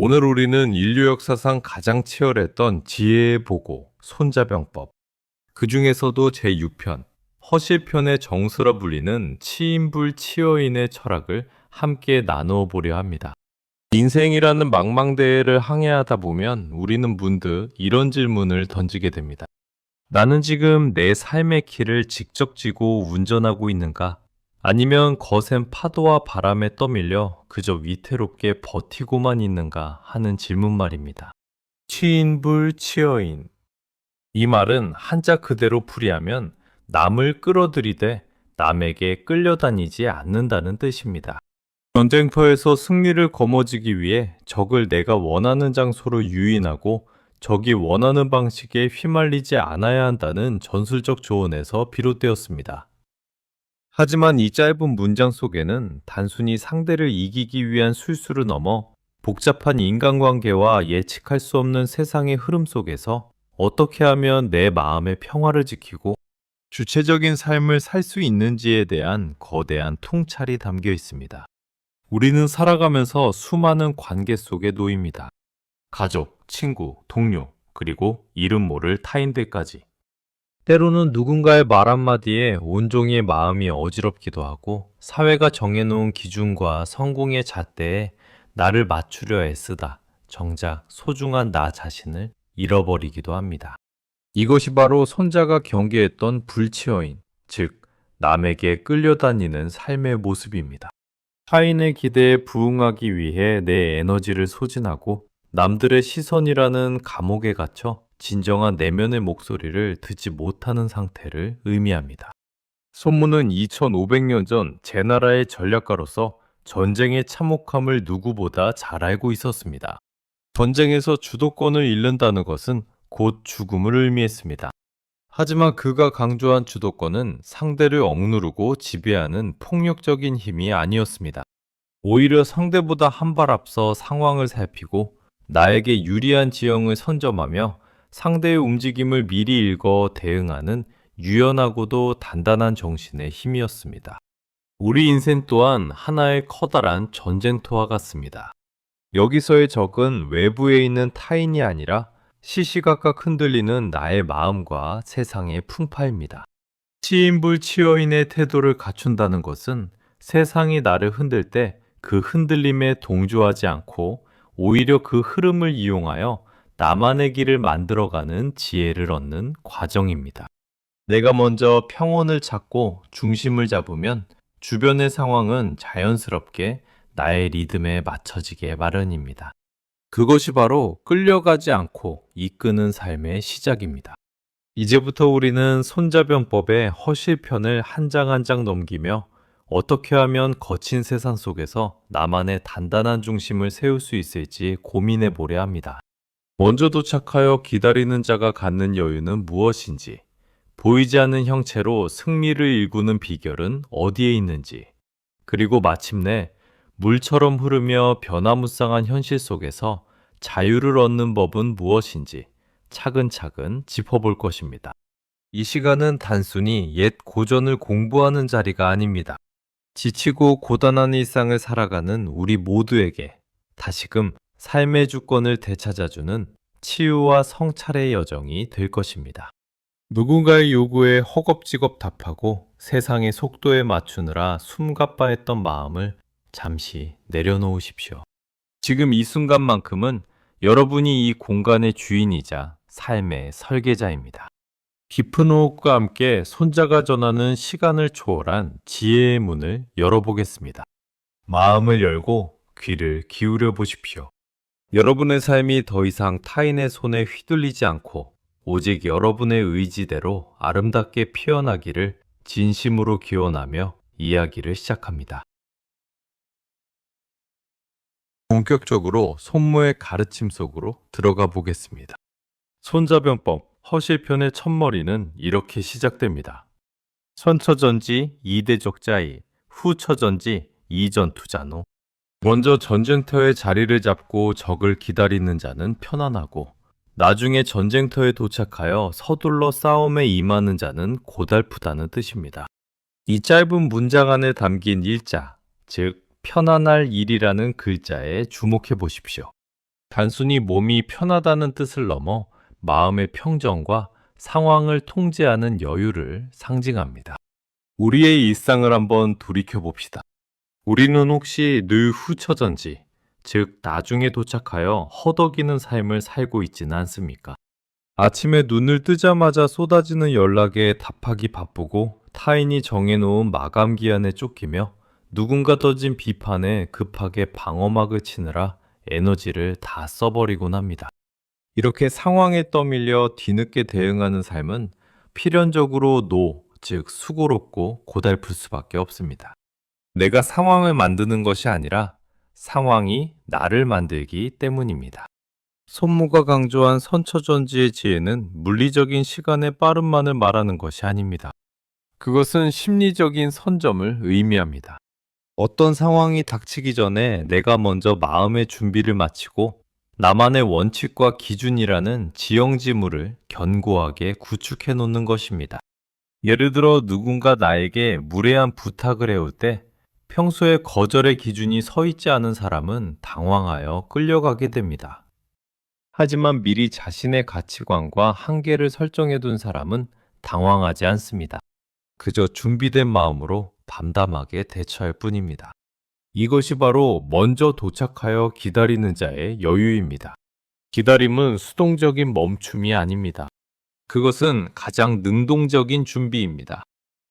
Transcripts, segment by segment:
오늘 우리는 인류 역사상 가장 치열했던 지혜의 보고, 손자병법, 그 중에서도 제6편, 허실편의 정수라 불리는 치인불 치어인의 철학을 함께 나누어 보려 합니다. 인생이라는 망망대해를 항해하다 보면 우리는 문득 이런 질문을 던지게 됩니다. 나는 지금 내 삶의 길을 직접 지고 운전하고 있는가? 아니면 거센 파도와 바람에 떠밀려 그저 위태롭게 버티고만 있는가 하는 질문 말입니다. 치인불 치어인. 이 말은 한자 그대로 풀이하면 남을 끌어들이되 남에게 끌려다니지 않는다는 뜻입니다. 전쟁터에서 승리를 거머쥐기 위해 적을 내가 원하는 장소로 유인하고 적이 원하는 방식에 휘말리지 않아야 한다는 전술적 조언에서 비롯되었습니다. 하지만 이 짧은 문장 속에는 단순히 상대를 이기기 위한 술수를 넘어 복잡한 인간관계와 예측할 수 없는 세상의 흐름 속에서 어떻게 하면 내 마음의 평화를 지키고 주체적인 삶을 살 수 있는지에 대한 거대한 통찰이 담겨 있습니다. 우리는 살아가면서 수많은 관계 속에 놓입니다. 가족, 친구, 동료, 그리고 이름 모를 타인들까지. 때로는 누군가의 말 한마디에 온종일 마음이 어지럽기도 하고 사회가 정해놓은 기준과 성공의 잣대에 나를 맞추려 애쓰다 정작 소중한 나 자신을 잃어버리기도 합니다. 이것이 바로 손자가 경계했던 불치어인, 즉 남에게 끌려다니는 삶의 모습입니다. 타인의 기대에 부응하기 위해 내 에너지를 소진하고 남들의 시선이라는 감옥에 갇혀 진정한 내면의 목소리를 듣지 못하는 상태를 의미합니다. 손문은 2500년 전 제나라의 전략가로서 전쟁의 참혹함을 누구보다 잘 알고 있었습니다. 전쟁에서 주도권을 잃는다는 것은 곧 죽음을 의미했습니다. 하지만 그가 강조한 주도권은 상대를 억누르고 지배하는 폭력적인 힘이 아니었습니다. 오히려 상대보다 한 발 앞서 상황을 살피고 나에게 유리한 지형을 선점하며 상대의 움직임을 미리 읽어 대응하는 유연하고도 단단한 정신의 힘이었습니다. 우리 인생 또한 하나의 커다란 전쟁터와 같습니다. 여기서의 적은 외부에 있는 타인이 아니라 시시각각 흔들리는 나의 마음과 세상의 풍파입니다. 치인불치어인의 태도를 갖춘다는 것은 세상이 나를 흔들 때 그 흔들림에 동조하지 않고 오히려 그 흐름을 이용하여 나만의 길을 만들어가는 지혜를 얻는 과정입니다. 내가 먼저 평온을 찾고 중심을 잡으면 주변의 상황은 자연스럽게 나의 리듬에 맞춰지게 마련입니다. 그것이 바로 끌려가지 않고 이끄는 삶의 시작입니다. 이제부터 우리는 손자병법의 허실편을 한 장 한 장 넘기며 어떻게 하면 거친 세상 속에서 나만의 단단한 중심을 세울 수 있을지 고민해 보려 합니다. 먼저 도착하여 기다리는 자가 갖는 여유는 무엇인지, 보이지 않는 형체로 승리를 일구는 비결은 어디에 있는지, 그리고 마침내 물처럼 흐르며 변화무쌍한 현실 속에서 자유를 얻는 법은 무엇인지 차근차근 짚어볼 것입니다. 이 시간은 단순히 옛 고전을 공부하는 자리가 아닙니다. 지치고 고단한 일상을 살아가는 우리 모두에게 다시금 삶의 주권을 되찾아주는 치유와 성찰의 여정이 될 것입니다. 누군가의 요구에 허겁지겁 답하고 세상의 속도에 맞추느라 숨가빠했던 마음을 잠시 내려놓으십시오. 지금 이 순간만큼은 여러분이 이 공간의 주인이자 삶의 설계자입니다. 깊은 호흡과 함께 손자가 전하는 시간을 초월한 지혜의 문을 열어보겠습니다. 마음을 열고 귀를 기울여 보십시오. 여러분의 삶이 더 이상 타인의 손에 휘둘리지 않고 오직 여러분의 의지대로 아름답게 피어나기를 진심으로 기원하며 이야기를 시작합니다. 본격적으로 손모의 가르침 속으로 들어가 보겠습니다. 손자병법 허실편의 첫머리는 이렇게 시작됩니다. 선처전지 이대적자이, 후처전지 이전투자노. 먼저 전쟁터에 자리를 잡고 적을 기다리는 자는 편안하고 나중에 전쟁터에 도착하여 서둘러 싸움에 임하는 자는 고달프다는 뜻입니다. 이 짧은 문장 안에 담긴 일자, 즉 편안할 일이라는 글자에 주목해 보십시오. 단순히 몸이 편하다는 뜻을 넘어 마음의 평정과 상황을 통제하는 여유를 상징합니다. 우리의 일상을 한번 돌이켜 봅시다. 우리는 혹시 늘 후처전지, 즉 나중에 도착하여 허덕이는 삶을 살고 있지는 않습니까? 아침에 눈을 뜨자마자 쏟아지는 연락에 답하기 바쁘고 타인이 정해놓은 마감 기한에 쫓기며 누군가 던진 비판에 급하게 방어막을 치느라 에너지를 다 써버리곤 합니다. 이렇게 상황에 떠밀려 뒤늦게 대응하는 삶은 필연적으로 즉 수고롭고 고달플 수밖에 없습니다. 내가 상황을 만드는 것이 아니라 상황이 나를 만들기 때문입니다. 손무가 강조한 선처전지의 지혜는 물리적인 시간의 빠름만을 말하는 것이 아닙니다. 그것은 심리적인 선점을 의미합니다. 어떤 상황이 닥치기 전에 내가 먼저 마음의 준비를 마치고 나만의 원칙과 기준이라는 지형지물을 견고하게 구축해 놓는 것입니다. 예를 들어 누군가 나에게 무례한 부탁을 해올 때 평소에 거절의 기준이 서 있지 않은 사람은 당황하여 끌려가게 됩니다. 하지만 미리 자신의 가치관과 한계를 설정해 둔 사람은 당황하지 않습니다. 그저 준비된 마음으로 담담하게 대처할 뿐입니다. 이것이 바로 먼저 도착하여 기다리는 자의 여유입니다. 기다림은 수동적인 멈춤이 아닙니다. 그것은 가장 능동적인 준비입니다.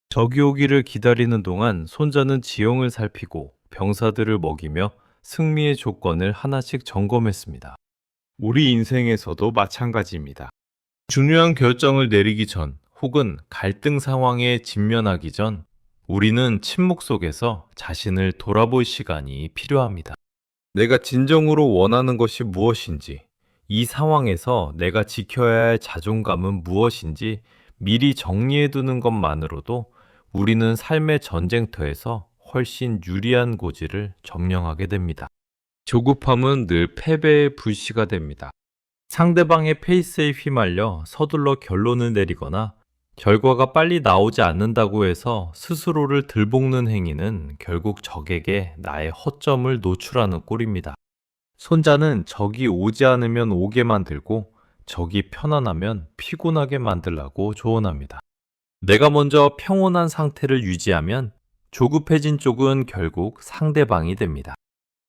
적이 오기를 기다리는 동안 손자는 지형을 살피고 병사들을 먹이며 승리의 조건을 하나씩 점검했습니다. 우리 인생에서도 마찬가지입니다. 중요한 결정을 내리기 전 혹은 갈등 상황에 직면하기 전 우리는 침묵 속에서 자신을 돌아볼 시간이 필요합니다. 내가 진정으로 원하는 것이 무엇인지, 이 상황에서 내가 지켜야 할 자존감은 무엇인지 미리 정리해두는 것만으로도 우리는 삶의 전쟁터에서 훨씬 유리한 고지를 점령하게 됩니다. 조급함은 늘 패배의 불씨가 됩니다. 상대방의 페이스에 휘말려 서둘러 결론을 내리거나 결과가 빨리 나오지 않는다고 해서 스스로를 들볶는 행위는 결국 적에게 나의 허점을 노출하는 꼴입니다. 손자는 적이 오지 않으면 오게 만들고 적이 편안하면 피곤하게 만들라고 조언합니다. 내가 먼저 평온한 상태를 유지하면 조급해진 쪽은 결국 상대방이 됩니다.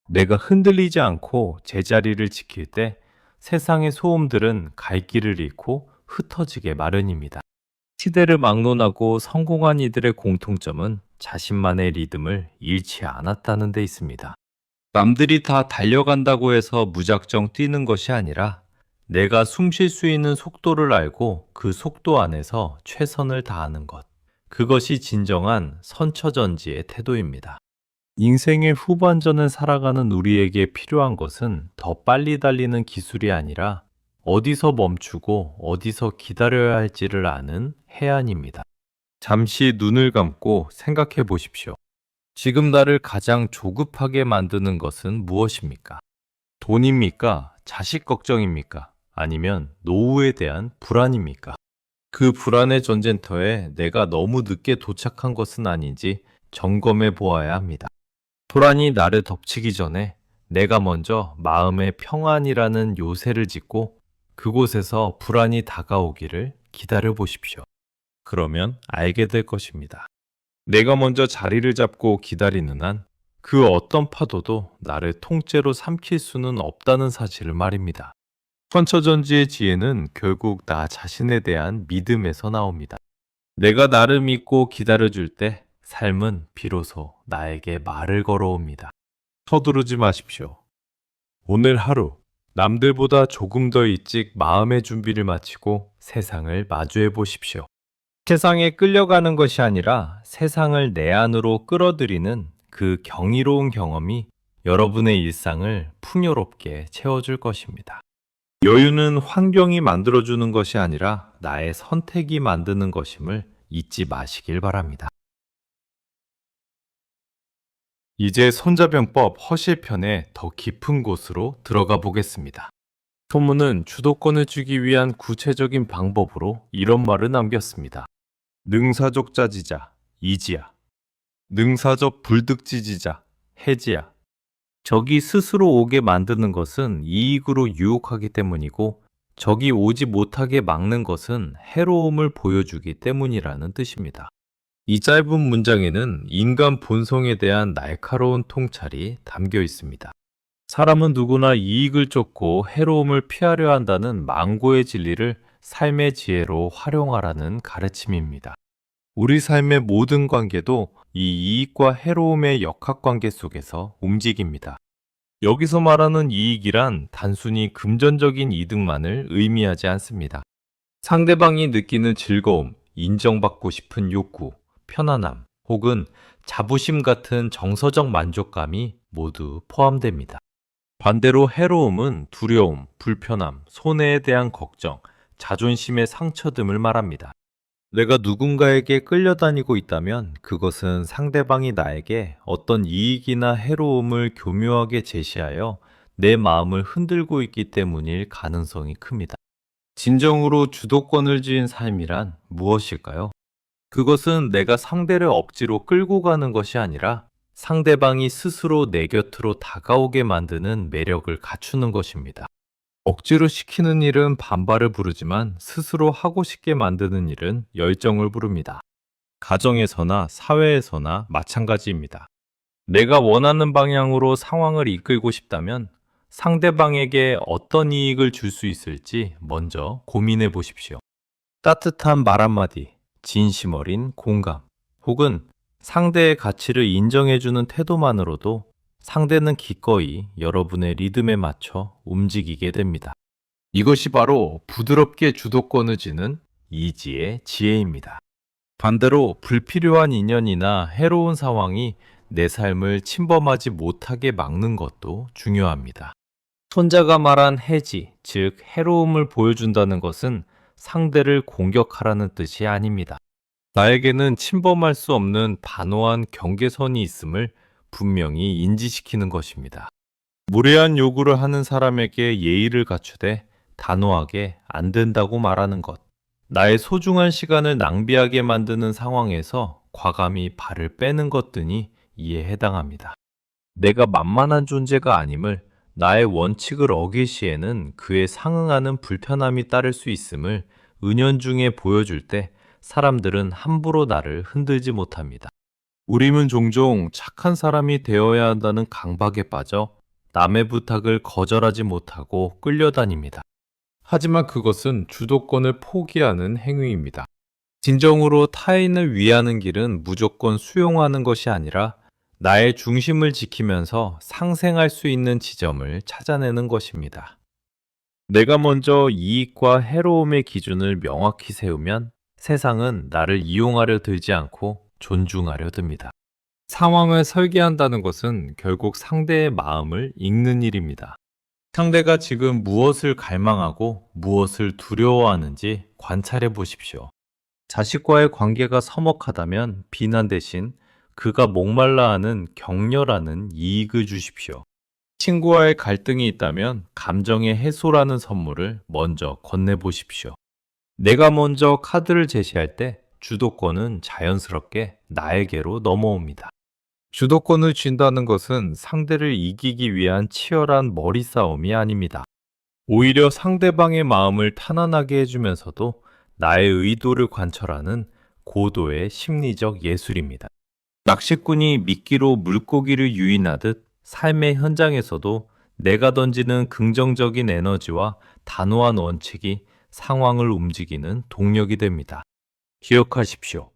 내가 흔들리지 않고 제자리를 지킬 때 세상의 소음들은 갈 길을 잃고 흩어지게 마련입니다. 시대를 막론하고 성공한 이들의 공통점은 자신만의 리듬을 잃지 않았다는 데 있습니다. 남들이 다 달려간다고 해서 무작정 뛰는 것이 아니라 내가 숨 쉴 수 있는 속도를 알고 그 속도 안에서 최선을 다하는 것. 그것이 진정한 선처전지의 태도입니다. 인생의 후반전을 살아가는 우리에게 필요한 것은 더 빨리 달리는 기술이 아니라 어디서 멈추고 어디서 기다려야 할지를 아는 해안입니다. 잠시 눈을 감고 생각해 보십시오. 지금 나를 가장 조급하게 만드는 것은 무엇입니까? 돈입니까? 자식 걱정입니까? 아니면 노후에 대한 불안입니까? 그 불안의 전쟁터에 내가 너무 늦게 도착한 것은 아닌지 점검해 보아야 합니다. 불안이 나를 덮치기 전에 내가 먼저 마음의 평안이라는 요새를 짓고 그곳에서 불안이 다가오기를 기다려 보십시오. 그러면 알게 될 것입니다. 내가 먼저 자리를 잡고 기다리는 한 그 어떤 파도도 나를 통째로 삼킬 수는 없다는 사실을 말입니다. 선처전지의 지혜는 결국 나 자신에 대한 믿음에서 나옵니다. 내가 나를 믿고 기다려줄 때 삶은 비로소 나에게 말을 걸어옵니다. 서두르지 마십시오. 오늘 하루 남들보다 조금 더 일찍 마음의 준비를 마치고 세상을 마주해 보십시오. 세상에 끌려가는 것이 아니라 세상을 내 안으로 끌어들이는 그 경이로운 경험이 여러분의 일상을 풍요롭게 채워줄 것입니다. 여유는 환경이 만들어주는 것이 아니라 나의 선택이 만드는 것임을 잊지 마시길 바랍니다. 이제 손자병법 허실편의 더 깊은 곳으로 들어가 보겠습니다. 소문은 주도권을 주기 위한 구체적인 방법으로 이런 말을 남겼습니다. 능사적 짜지자, 이지야. 능사적 불득지지자, 해지야. 적이 스스로 오게 만드는 것은 이익으로 유혹하기 때문이고, 적이 오지 못하게 막는 것은 해로움을 보여주기 때문이라는 뜻입니다. 이 짧은 문장에는 인간 본성에 대한 날카로운 통찰이 담겨 있습니다. 사람은 누구나 이익을 쫓고 해로움을 피하려 한다는 망고의 진리를 삶의 지혜로 활용하라는 가르침입니다. 우리 삶의 모든 관계도 이 이익과 해로움의 역학관계 속에서 움직입니다. 여기서 말하는 이익이란 단순히 금전적인 이득만을 의미하지 않습니다. 상대방이 느끼는 즐거움, 인정받고 싶은 욕구, 편안함, 혹은 자부심 같은 정서적 만족감이 모두 포함됩니다. 반대로 해로움은 두려움, 불편함, 손해에 대한 걱정, 자존심의 상처 등을 말합니다. 내가 누군가에게 끌려다니고 있다면 그것은 상대방이 나에게 어떤 이익이나 해로움을 교묘하게 제시하여 내 마음을 흔들고 있기 때문일 가능성이 큽니다. 진정으로 주도권을 쥔 삶이란 무엇일까요? 그것은 내가 상대를 억지로 끌고 가는 것이 아니라 상대방이 스스로 내 곁으로 다가오게 만드는 매력을 갖추는 것입니다. 억지로 시키는 일은 반발을 부르지만 스스로 하고 싶게 만드는 일은 열정을 부릅니다. 가정에서나 사회에서나 마찬가지입니다. 내가 원하는 방향으로 상황을 이끌고 싶다면 상대방에게 어떤 이익을 줄 수 있을지 먼저 고민해 보십시오. 따뜻한 말 한마디, 진심 어린 공감, 혹은 상대의 가치를 인정해주는 태도만으로도 상대는 기꺼이 여러분의 리듬에 맞춰 움직이게 됩니다. 이것이 바로 부드럽게 주도권을 쥐는 이지의 지혜입니다. 반대로 불필요한 인연이나 해로운 상황이 내 삶을 침범하지 못하게 막는 것도 중요합니다. 손자가 말한 해지, 즉 해로움을 보여준다는 것은 상대를 공격하라는 뜻이 아닙니다. 나에게는 침범할 수 없는 단호한 경계선이 있음을 분명히 인지시키는 것입니다. 무례한 요구를 하는 사람에게 예의를 갖추되 단호하게 안 된다고 말하는 것. 나의 소중한 시간을 낭비하게 만드는 상황에서 과감히 발을 빼는 것 등이 이에 해당합니다. 내가 만만한 존재가 아님을, 나의 원칙을 어길 시에는 그에 상응하는 불편함이 따를 수 있음을 은연중에 보여줄 때 사람들은 함부로 나를 흔들지 못합니다. 우리는 종종 착한 사람이 되어야 한다는 강박에 빠져 남의 부탁을 거절하지 못하고 끌려다닙니다. 하지만 그것은 주도권을 포기하는 행위입니다. 진정으로 타인을 위하는 길은 무조건 수용하는 것이 아니라 나의 중심을 지키면서 상생할 수 있는 지점을 찾아내는 것입니다. 내가 먼저 이익과 해로움의 기준을 명확히 세우면 세상은 나를 이용하려 들지 않고 존중하려 듭니다. 상황을 설계한다는 것은 결국 상대의 마음을 읽는 일입니다. 상대가 지금 무엇을 갈망하고 무엇을 두려워하는지 관찰해 보십시오. 자식과의 관계가 서먹하다면 비난 대신 그가 목말라 하는 격려라는 이익을 주십시오. 친구와의 갈등이 있다면 감정의 해소라는 선물을 먼저 건네보십시오. 내가 먼저 카드를 제시할 때 주도권은 자연스럽게 나에게로 넘어옵니다. 주도권을 쥔다는 것은 상대를 이기기 위한 치열한 머리싸움이 아닙니다. 오히려 상대방의 마음을 편안하게 해주면서도 나의 의도를 관철하는 고도의 심리적 예술입니다. 낚시꾼이 미끼로 물고기를 유인하듯 삶의 현장에서도 내가 던지는 긍정적인 에너지와 단호한 원칙이 상황을 움직이는 동력이 됩니다. 기억하십시오.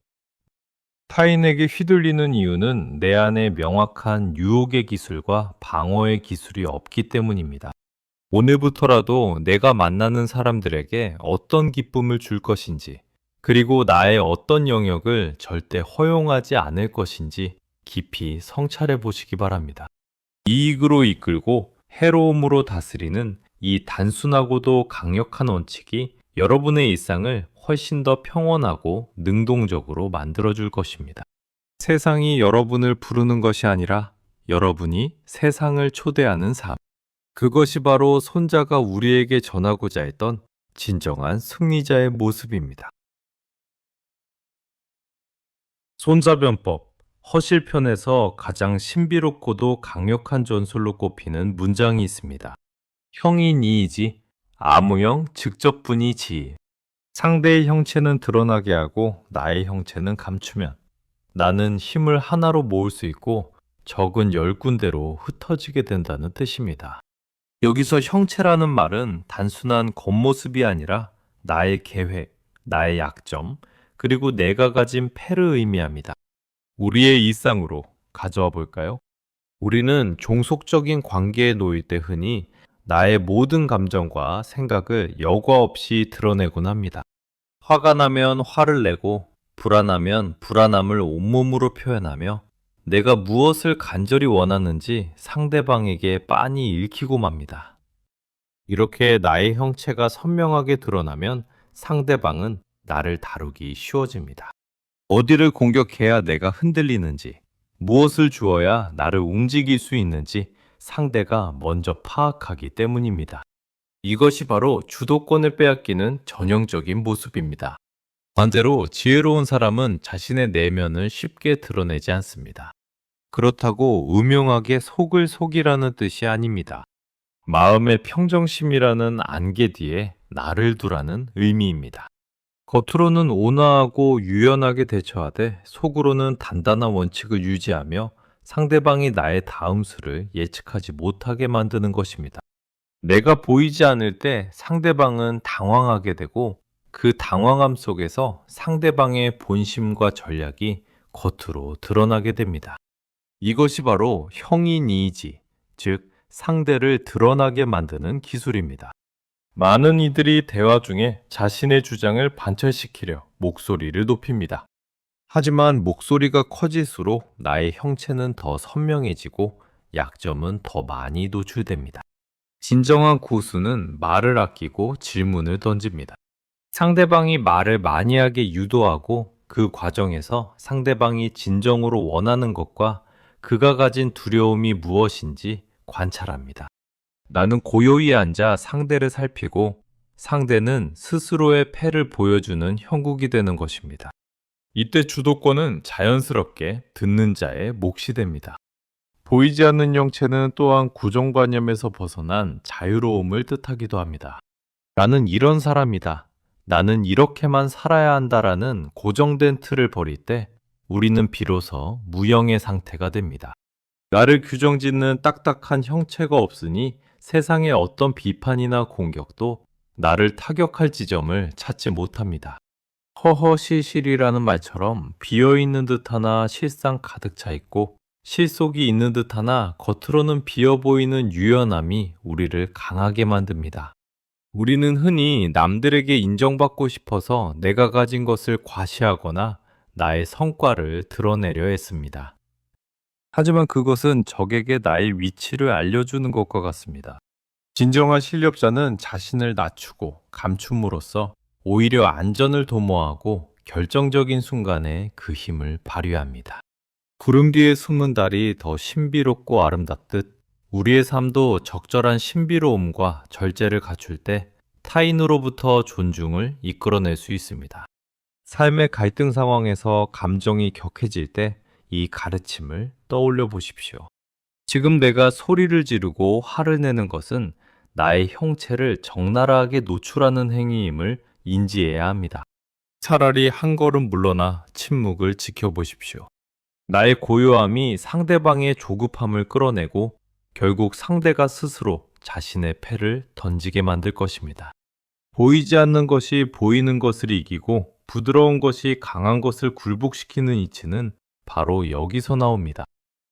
타인에게 휘둘리는 이유는 내 안에 명확한 유혹의 기술과 방어의 기술이 없기 때문입니다. 오늘부터라도 내가 만나는 사람들에게 어떤 기쁨을 줄 것인지, 그리고 나의 어떤 영역을 절대 허용하지 않을 것인지 깊이 성찰해 보시기 바랍니다. 이익으로 이끌고 해로움으로 다스리는 이 단순하고도 강력한 원칙이 여러분의 일상을 훨씬 더 평온하고 능동적으로 만들어줄 것입니다. 세상이 여러분을 부르는 것이 아니라 여러분이 세상을 초대하는 삶. 그것이 바로 손자가 우리에게 전하고자 했던 진정한 승리자의 모습입니다. 손자변법, 허실편에서 가장 신비롭고도 강력한 전술로 꼽히는 문장이 있습니다. 형이 니이지, 아무형 직접분이 지. 상대의 형체는 드러나게 하고 나의 형체는 감추면 나는 힘을 하나로 모을 수 있고 적은 10군데로 흩어지게 된다는 뜻입니다. 여기서 형체라는 말은 단순한 겉모습이 아니라 나의 계획, 나의 약점, 그리고 내가 가진 패를 의미합니다. 우리의 일상으로 가져와 볼까요? 우리는 종속적인 관계에 놓일 때 흔히 나의 모든 감정과 생각을 여과 없이 드러내곤 합니다. 화가 나면 화를 내고, 불안하면 불안함을 온몸으로 표현하며, 내가 무엇을 간절히 원하는지 상대방에게 빤히 읽히고 맙니다. 이렇게 나의 형체가 선명하게 드러나면 상대방은 나를 다루기 쉬워집니다. 어디를 공격해야 내가 흔들리는지, 무엇을 주어야 나를 움직일 수 있는지 상대가 먼저 파악하기 때문입니다. 이것이 바로 주도권을 빼앗기는 전형적인 모습입니다. 반대로 지혜로운 사람은 자신의 내면을 쉽게 드러내지 않습니다. 그렇다고 음흉하게 속을 속이라는 뜻이 아닙니다. 마음의 평정심이라는 안개 뒤에 나를 두라는 의미입니다. 겉으로는 온화하고 유연하게 대처하되 속으로는 단단한 원칙을 유지하며 상대방이 나의 다음 수를 예측하지 못하게 만드는 것입니다. 내가 보이지 않을 때 상대방은 당황하게 되고 그 당황함 속에서 상대방의 본심과 전략이 겉으로 드러나게 됩니다. 이것이 바로 형이니이지, 즉 상대를 드러나게 만드는 기술입니다. 많은 이들이 대화 중에 자신의 주장을 관철시키려 목소리를 높입니다. 하지만 목소리가 커질수록 나의 형체는 더 선명해지고 약점은 더 많이 노출됩니다. 진정한 고수는 말을 아끼고 질문을 던집니다. 상대방이 말을 많이 하게 유도하고 그 과정에서 상대방이 진정으로 원하는 것과 그가 가진 두려움이 무엇인지 관찰합니다. 나는 고요히 앉아 상대를 살피고 상대는 스스로의 패를 보여주는 형국이 되는 것입니다. 이때 주도권은 자연스럽게 듣는 자의 몫이 됩니다. 보이지 않는 형체는 또한 고정관념에서 벗어난 자유로움을 뜻하기도 합니다. 나는 이런 사람이다. 나는 이렇게만 살아야 한다라는 고정된 틀을 버릴 때 우리는 비로소 무형의 상태가 됩니다. 나를 규정짓는 딱딱한 형체가 없으니 세상의 어떤 비판이나 공격도 나를 타격할 지점을 찾지 못합니다. 허허실실이라는 말처럼 비어있는 듯하나 실상 가득 차 있고 실속이 있는 듯하나 겉으로는 비어 보이는 유연함이 우리를 강하게 만듭니다. 우리는 흔히 남들에게 인정받고 싶어서 내가 가진 것을 과시하거나 나의 성과를 드러내려 했습니다. 하지만 그것은 적에게 나의 위치를 알려주는 것과 같습니다. 진정한 실력자는 자신을 낮추고 감춤으로써 오히려 안전을 도모하고 결정적인 순간에 그 힘을 발휘합니다. 구름 뒤에 숨은 달이 더 신비롭고 아름답듯 우리의 삶도 적절한 신비로움과 절제를 갖출 때 타인으로부터 존중을 이끌어낼 수 있습니다. 삶의 갈등 상황에서 감정이 격해질 때 이 가르침을 떠올려 보십시오. 지금 내가 소리를 지르고 화를 내는 것은 나의 형체를 적나라하게 노출하는 행위임을 인지해야 합니다. 차라리 한 걸음 물러나 침묵을 지켜보십시오. 나의 고요함이 상대방의 조급함을 끌어내고 결국 상대가 스스로 자신의 패를 던지게 만들 것입니다. 보이지 않는 것이 보이는 것을 이기고 부드러운 것이 강한 것을 굴복시키는 이치는 바로 여기서 나옵니다.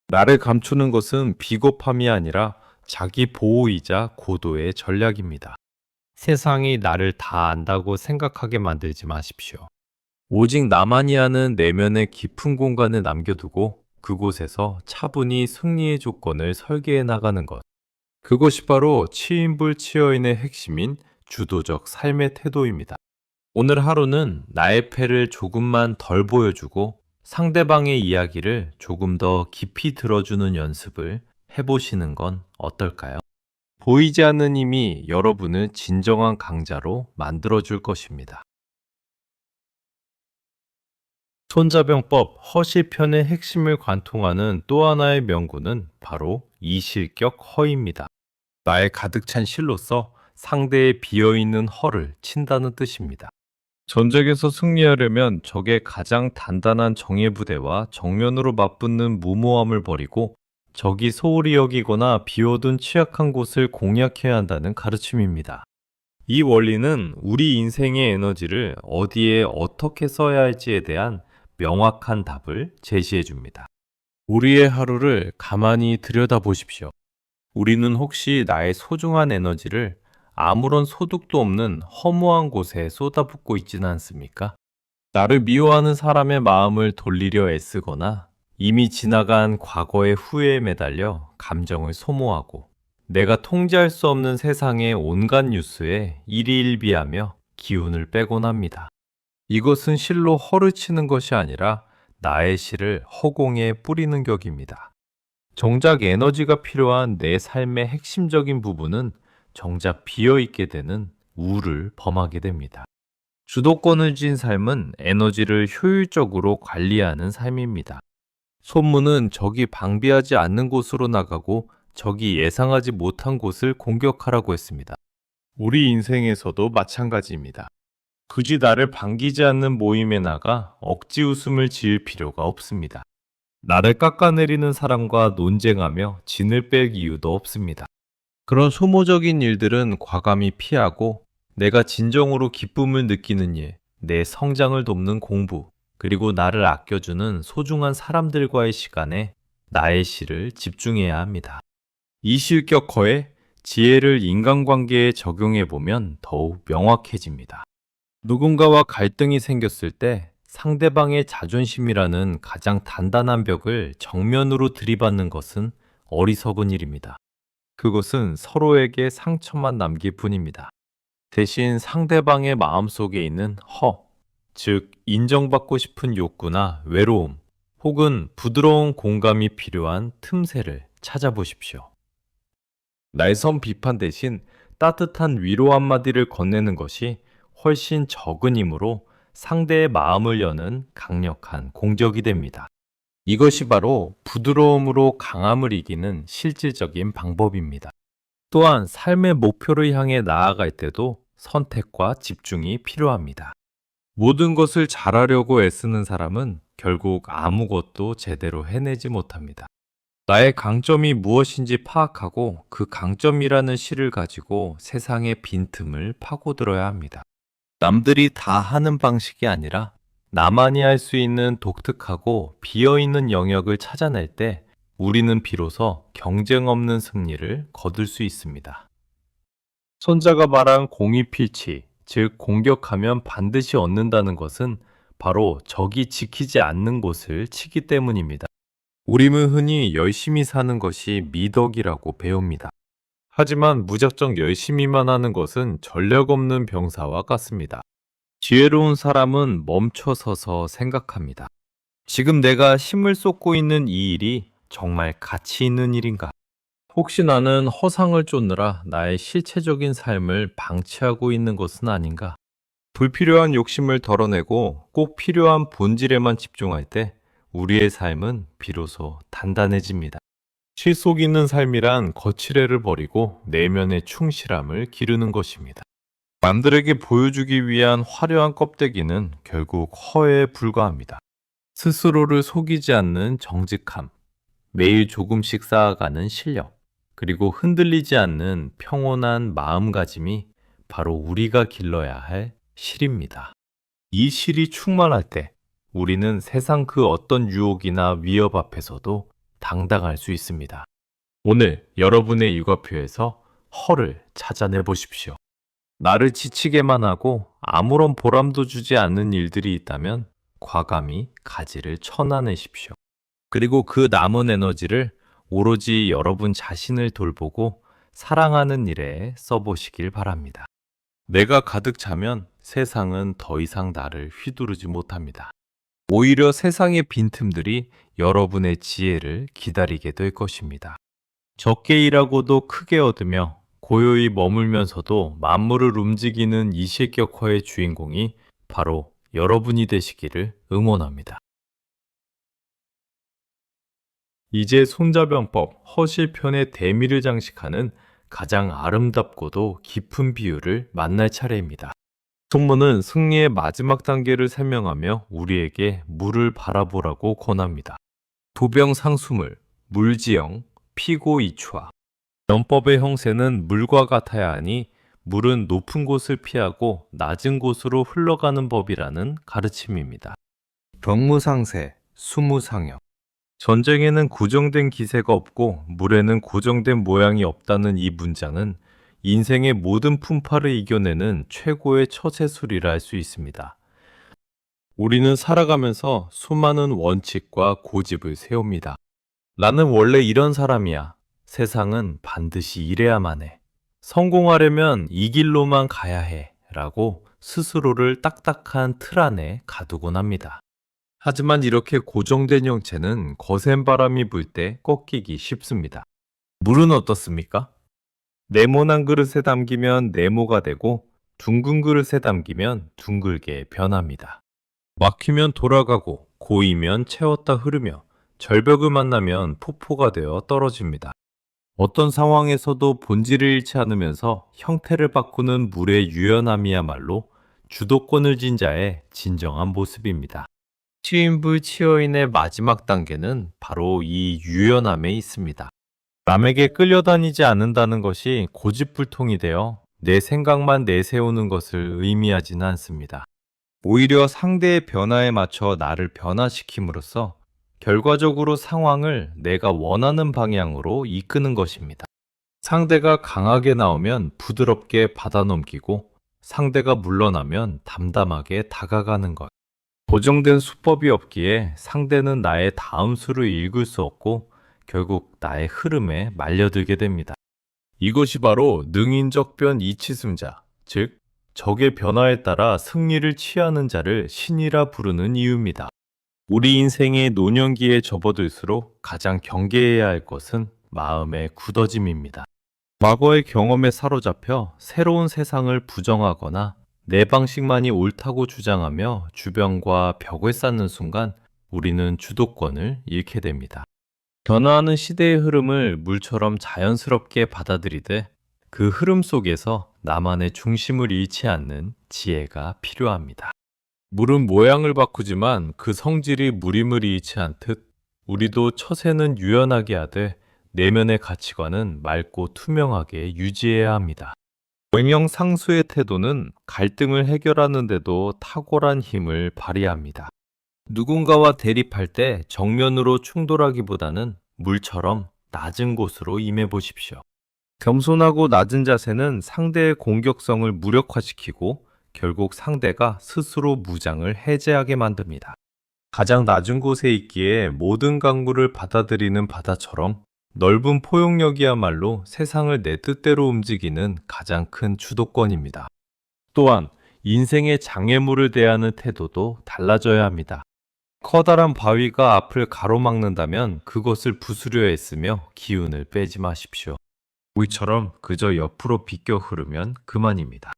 나를 감추는 것은 비겁함이 아니라 자기 보호이자 고도의 전략입니다. 세상이 나를 다 안다고 생각하게 만들지 마십시오. 오직 나만이 아는 내면의 깊은 공간을 남겨두고 그곳에서 차분히 승리의 조건을 설계해 나가는 것. 그것이 바로 치인불치여인의 핵심인 주도적 삶의 태도입니다. 오늘 하루는 나의 패를 조금만 덜 보여주고 상대방의 이야기를 조금 더 깊이 들어주는 연습을 해보시는 건 어떨까요? 보이지 않는 힘이 여러분을 진정한 강자로 만들어줄 것입니다. 손자병법 허시편의 핵심을 관통하는 또 하나의 명구는 바로 이실격 허입니다. 나에 가득 찬 실로서 상대의 비어있는 허를 친다는 뜻입니다. 전쟁에서 승리하려면 적의 가장 단단한 정예부대와 정면으로 맞붙는 무모함을 버리고 적이 소홀히 여기거나 비워둔 취약한 곳을 공략해야 한다는 가르침입니다. 이 원리는 우리 인생의 에너지를 어디에 어떻게 써야 할지에 대한 명확한 답을 제시해 줍니다. 우리의 하루를 가만히 들여다보십시오. 우리는 혹시 나의 소중한 에너지를 아무런 소득도 없는 허무한 곳에 쏟아붓고 있지는 않습니까? 나를 미워하는 사람의 마음을 돌리려 애쓰거나 이미 지나간 과거의 후회에 매달려 감정을 소모하고 내가 통제할 수 없는 세상의 온갖 뉴스에 일희일비하며 기운을 빼곤 합니다. 이것은 실로 허를 치는 것이 아니라 나의 실을 허공에 뿌리는 격입니다. 정작 에너지가 필요한 내 삶의 핵심적인 부분은 정작 비어있게 되는 우를 범하게 됩니다. 주도권을 쥔 삶은 에너지를 효율적으로 관리하는 삶입니다. 손문은 적이 방비하지 않는 곳으로 나가고 적이 예상하지 못한 곳을 공격하라고 했습니다. 우리 인생에서도 마찬가지입니다. 굳이 나를 반기지 않는 모임에 나가 억지 웃음을 지을 필요가 없습니다. 나를 깎아내리는 사람과 논쟁하며 진을 뺄 이유도 없습니다. 그런 소모적인 일들은 과감히 피하고 내가 진정으로 기쁨을 느끼는 일, 내 성장을 돕는 공부, 그리고 나를 아껴주는 소중한 사람들과의 시간에 나의 실을 집중해야 합니다. 이 실격허에 지혜를 인간관계에 적용해보면 더욱 명확해집니다. 누군가와 갈등이 생겼을 때 상대방의 자존심이라는 가장 단단한 벽을 정면으로 들이받는 것은 어리석은 일입니다. 그것은 서로에게 상처만 남길 뿐입니다. 대신 상대방의 마음속에 있는 허, 즉 인정받고 싶은 욕구나 외로움, 혹은 부드러운 공감이 필요한 틈새를 찾아보십시오. 날선 비판 대신 따뜻한 위로 한마디를 건네는 것이 훨씬 적은 힘으로 상대의 마음을 여는 강력한 공적이 됩니다. 이것이 바로 부드러움으로 강함을 이기는 실질적인 방법입니다. 또한 삶의 목표를 향해 나아갈 때도 선택과 집중이 필요합니다. 모든 것을 잘하려고 애쓰는 사람은 결국 아무것도 제대로 해내지 못합니다. 나의 강점이 무엇인지 파악하고 그 강점이라는 실을 가지고 세상의 빈틈을 파고들어야 합니다. 남들이 다 하는 방식이 아니라 나만이 할 수 있는 독특하고 비어있는 영역을 찾아낼 때 우리는 비로소 경쟁 없는 승리를 거둘 수 있습니다. 손자가 말한 공의필치, 즉 공격하면 반드시 얻는다는 것은 바로 적이 지키지 않는 곳을 치기 때문입니다. 우리는 흔히 열심히 사는 것이 미덕이라고 배웁니다. 하지만 무작정 열심히만 하는 것은 전력 없는 병사와 같습니다. 지혜로운 사람은 멈춰서서 생각합니다. 지금 내가 힘을 쏟고 있는 이 일이 정말 가치 있는 일인가? 혹시 나는 허상을 쫓느라 나의 실체적인 삶을 방치하고 있는 것은 아닌가? 불필요한 욕심을 덜어내고 꼭 필요한 본질에만 집중할 때 우리의 삶은 비로소 단단해집니다. 실속 있는 삶이란 거칠애를 버리고 내면의 충실함을 기르는 것입니다. 남들에게 보여주기 위한 화려한 껍데기는 결국 허에 불과합니다. 스스로를 속이지 않는 정직함, 매일 조금씩 쌓아가는 실력, 그리고 흔들리지 않는 평온한 마음가짐이 바로 우리가 길러야 할 실입니다. 이 실이 충만할 때 우리는 세상 그 어떤 유혹이나 위협 앞에서도 당당할 수 있습니다. 오늘 여러분의 일과표에서 허를 찾아내 보십시오. 나를 지치게만 하고 아무런 보람도 주지 않는 일들이 있다면 과감히 가지를 쳐내내십시오. 그리고 그 남은 에너지를 오로지 여러분 자신을 돌보고 사랑하는 일에 써보시길 바랍니다. 내가 가득 차면 세상은 더 이상 나를 휘두르지 못합니다. 오히려 세상의 빈틈들이 여러분의 지혜를 기다리게 될 것입니다. 적게 일하고도 크게 얻으며 고요히 머물면서도 만물을 움직이는 이실격허의 주인공이 바로 여러분이 되시기를 응원합니다. 이제 손자병법 허실편의 대미를 장식하는 가장 아름답고도 깊은 비유를 만날 차례입니다. 속문은 승리의 마지막 단계를 설명하며 우리에게 물을 바라보라고 권합니다. 도병상수물, 물지형, 피고이추화. 연법의 형세는 물과 같아야 하니 물은 높은 곳을 피하고 낮은 곳으로 흘러가는 법이라는 가르침입니다. 병무상세, 수무상형. 전쟁에는 고정된 기세가 없고 물에는 고정된 모양이 없다는 이 문장은 인생의 모든 풍파를 이겨내는 최고의 처세술이라 할 수 있습니다. 우리는 살아가면서 수많은 원칙과 고집을 세웁니다. 나는 원래 이런 사람이야. 세상은 반드시 이래야만 해. 성공하려면 이 길로만 가야 해. 라고 스스로를 딱딱한 틀 안에 가두곤 합니다. 하지만 이렇게 고정된 형체는 거센 바람이 불 때 꺾이기 쉽습니다. 물은 어떻습니까? 네모난 그릇에 담기면 네모가 되고 둥근 그릇에 담기면 둥글게 변합니다. 막히면 돌아가고 고이면 채웠다 흐르며 절벽을 만나면 폭포가 되어 떨어집니다. 어떤 상황에서도 본질을 잃지 않으면서 형태를 바꾸는 물의 유연함이야말로 주도권을 쥔 자의 진정한 모습입니다. 치인불 치어인의 마지막 단계는 바로 이 유연함에 있습니다. 남에게 끌려다니지 않는다는 것이 고집불통이 되어 내 생각만 내세우는 것을 의미하지는 않습니다. 오히려 상대의 변화에 맞춰 나를 변화시킴으로써 결과적으로 상황을 내가 원하는 방향으로 이끄는 것입니다. 상대가 강하게 나오면 부드럽게 받아넘기고 상대가 물러나면 담담하게 다가가는 것. 고정된 수법이 없기에 상대는 나의 다음 수를 읽을 수 없고 결국 나의 흐름에 말려들게 됩니다. 이것이 바로 능인적변 이치승자, 즉 적의 변화에 따라 승리를 취하는 자를 신이라 부르는 이유입니다. 우리 인생의 노년기에 접어들수록 가장 경계해야 할 것은 마음의 굳어짐입니다. 과거의 경험에 사로잡혀 새로운 세상을 부정하거나 내 방식만이 옳다고 주장하며 주변과 벽을 쌓는 순간 우리는 주도권을 잃게 됩니다. 변화하는 시대의 흐름을 물처럼 자연스럽게 받아들이되 그 흐름 속에서 나만의 중심을 잃지 않는 지혜가 필요합니다. 물은 모양을 바꾸지만 그 성질이 무림을 잃지 않듯 우리도 처세는 유연하게 하되 내면의 가치관은 맑고 투명하게 유지해야 합니다. wen형 상수의 태도는 갈등을 해결하는 데도 탁월한 힘을 발휘합니다. 누군가와 대립할 때 정면으로 충돌하기보다는 물처럼 낮은 곳으로 임해 보십시오. 겸손하고 낮은 자세는 상대의 공격성을 무력화시키고 결국 상대가 스스로 무장을 해제하게 만듭니다. 가장 낮은 곳에 있기에 모든 강물을 받아들이는 바다처럼 넓은 포용력이야말로 세상을 내 뜻대로 움직이는 가장 큰 주도권입니다. 또한 인생의 장애물을 대하는 태도도 달라져야 합니다. 커다란 바위가 앞을 가로막는다면 그것을 부수려 애쓰며 기운을 빼지 마십시오. 우이처럼 그저 옆으로 비껴 흐르면 그만입니다.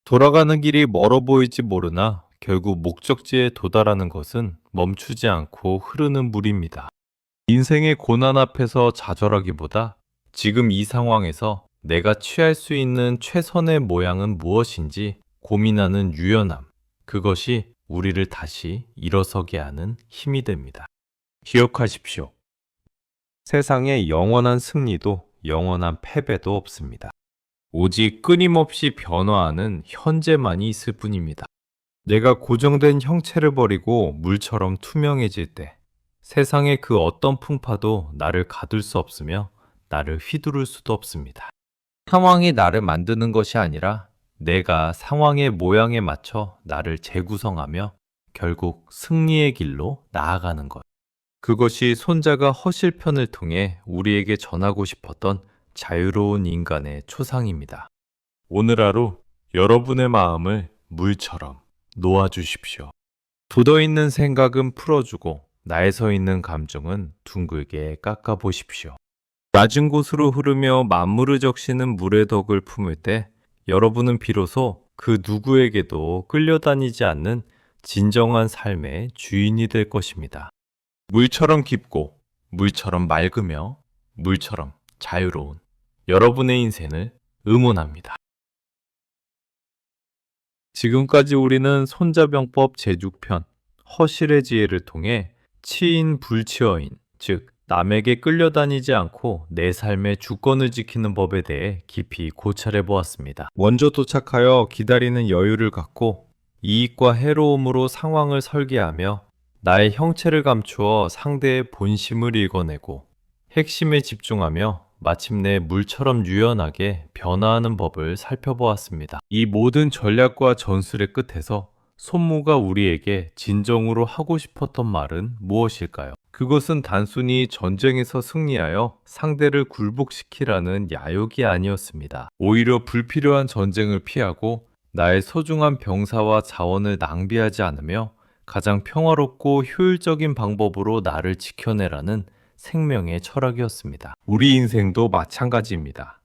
돌아가는 길이 멀어 보일지 모르나 결국 목적지에 도달하는 것은 멈추지 않고 흐르는 물입니다. 인생의 고난 앞에서 좌절하기보다 지금 이 상황에서 내가 취할 수 있는 최선의 모양은 무엇인지 고민하는 유연함, 그것이 우리를 다시 일어서게 하는 힘이 됩니다. 기억하십시오. 세상에 영원한 승리도 영원한 패배도 없습니다. 오직 끊임없이 변화하는 현재만이 있을 뿐입니다. 내가 고정된 형체를 버리고 물처럼 투명해질 때 세상의 그 어떤 풍파도 나를 가둘 수 없으며 나를 휘두를 수도 없습니다. 상황이 나를 만드는 것이 아니라 내가 상황의 모양에 맞춰 나를 재구성하며 결국 승리의 길로 나아가는 것. 그것이 손자가 허실편을 통해 우리에게 전하고 싶었던 자유로운 인간의 초상입니다. 오늘 하루 여러분의 마음을 물처럼 놓아주십시오. 묻어있는 생각은 풀어주고 나에서 있는 감정은 둥글게 깎아보십시오. 낮은 곳으로 흐르며 만물을 적시는 물의 덕을 품을 때 여러분은 비로소 그 누구에게도 끌려다니지 않는 진정한 삶의 주인이 될 것입니다. 물처럼 깊고 물처럼 맑으며 물처럼 자유로운 여러분의 인생을 응원합니다. 지금까지 우리는 손자병법 제6편 허실의 지혜를 통해 치인 불치어인, 즉 남에게 끌려다니지 않고 내 삶의 주권을 지키는 법에 대해 깊이 고찰해 보았습니다. 먼저 도착하여 기다리는 여유를 갖고 이익과 해로움으로 상황을 설계하며 나의 형체를 감추어 상대의 본심을 읽어내고 핵심에 집중하며 마침내 물처럼 유연하게 변화하는 법을 살펴보았습니다. 이 모든 전략과 전술의 끝에서 손무가 우리에게 진정으로 하고 싶었던 말은 무엇일까요? 그것은 단순히 전쟁에서 승리하여 상대를 굴복시키라는 야욕이 아니었습니다. 오히려 불필요한 전쟁을 피하고 나의 소중한 병사와 자원을 낭비하지 않으며 가장 평화롭고 효율적인 방법으로 나를 지켜내라는 생명의 철학이었습니다. 우리 인생도 마찬가지입니다.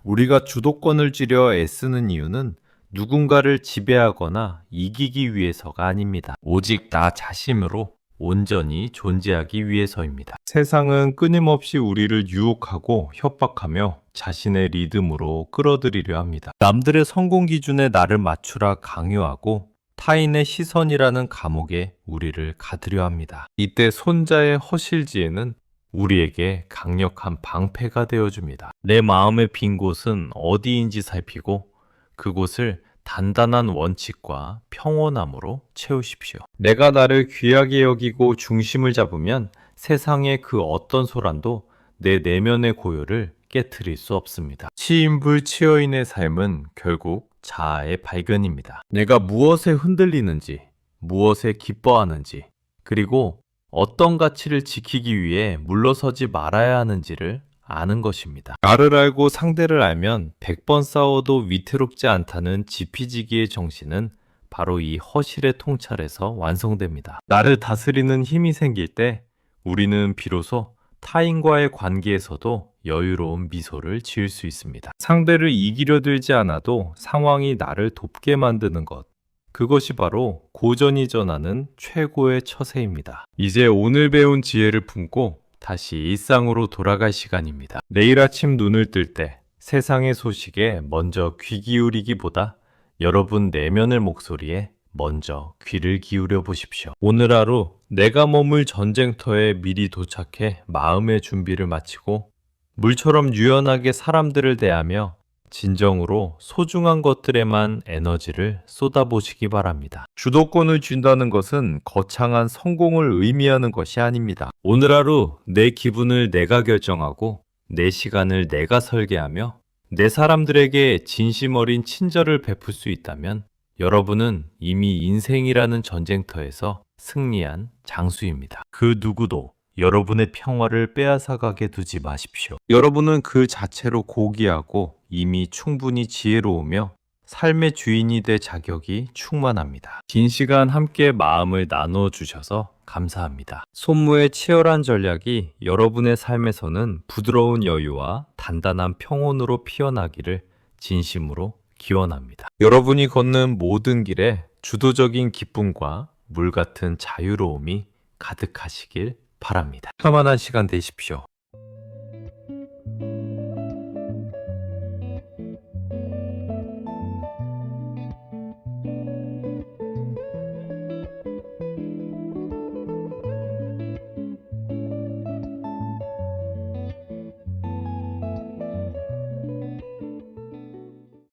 우리가 주도권을 쥐려 애쓰는 이유는 누군가를 지배하거나 이기기 위해서가 아닙니다. 오직 나 자신으로 온전히 존재하기 위해서입니다. 세상은 끊임없이 우리를 유혹하고 협박하며 자신의 리듬으로 끌어들이려 합니다. 남들의 성공 기준에 나를 맞추라 강요하고 타인의 시선이라는 감옥에 우리를 가두려 합니다. 이때 손자의 허실지혜는 우리에게 강력한 방패가 되어줍니다. 내 마음의 빈 곳은 어디인지 살피고 그곳을 단단한 원칙과 평온함으로 채우십시오. 내가 나를 귀하게 여기고 중심을 잡으면 세상의 그 어떤 소란도 내 내면의 고요를 깨트릴 수 없습니다. 치인불치어인의 삶은 결국 자아의 발견입니다. 내가 무엇에 흔들리는지, 무엇에 기뻐하는지, 그리고 어떤 가치를 지키기 위해 물러서지 말아야 하는지를 아는 것입니다. 나를 알고 상대를 알면 100번 싸워도 위태롭지 않다는 지피지기의 정신은 바로 이 허실의 통찰에서 완성됩니다. 나를 다스리는 힘이 생길 때 우리는 비로소 타인과의 관계에서도 여유로운 미소를 지을 수 있습니다. 상대를 이기려 들지 않아도 상황이 나를 돕게 만드는 것. 그것이 바로 고전이 전하는 최고의 처세입니다. 이제 오늘 배운 지혜를 품고 다시 일상으로 돌아갈 시간입니다. 내일 아침 눈을 뜰 때 세상의 소식에 먼저 귀 기울이기보다 여러분 내면의 목소리에 먼저 귀를 기울여 보십시오. 오늘 하루 내가 머물 전쟁터에 미리 도착해 마음의 준비를 마치고 물처럼 유연하게 사람들을 대하며 진정으로 소중한 것들에만 에너지를 쏟아보시기 바랍니다. 주도권을 쥔다는 것은 거창한 성공을 의미하는 것이 아닙니다. 오늘 하루 내 기분을 내가 결정하고 내 시간을 내가 설계하며 내 사람들에게 진심 어린 친절을 베풀 수 있다면 여러분은 이미 인생이라는 전쟁터에서 승리한 장수입니다. 그 누구도 여러분의 평화를 빼앗아가게 두지 마십시오. 여러분은 그 자체로 고귀하고 이미 충분히 지혜로우며 삶의 주인이 될 자격이 충만합니다. 긴 시간 함께 마음을 나누어 주셔서 감사합니다. 손무의 치열한 전략이 여러분의 삶에서는 부드러운 여유와 단단한 평온으로 피어나기를 진심으로 기원합니다. 여러분이 걷는 모든 길에 주도적인 기쁨과 물 같은 자유로움이 가득하시길 바랍니다. 편안한 시간 되십시오.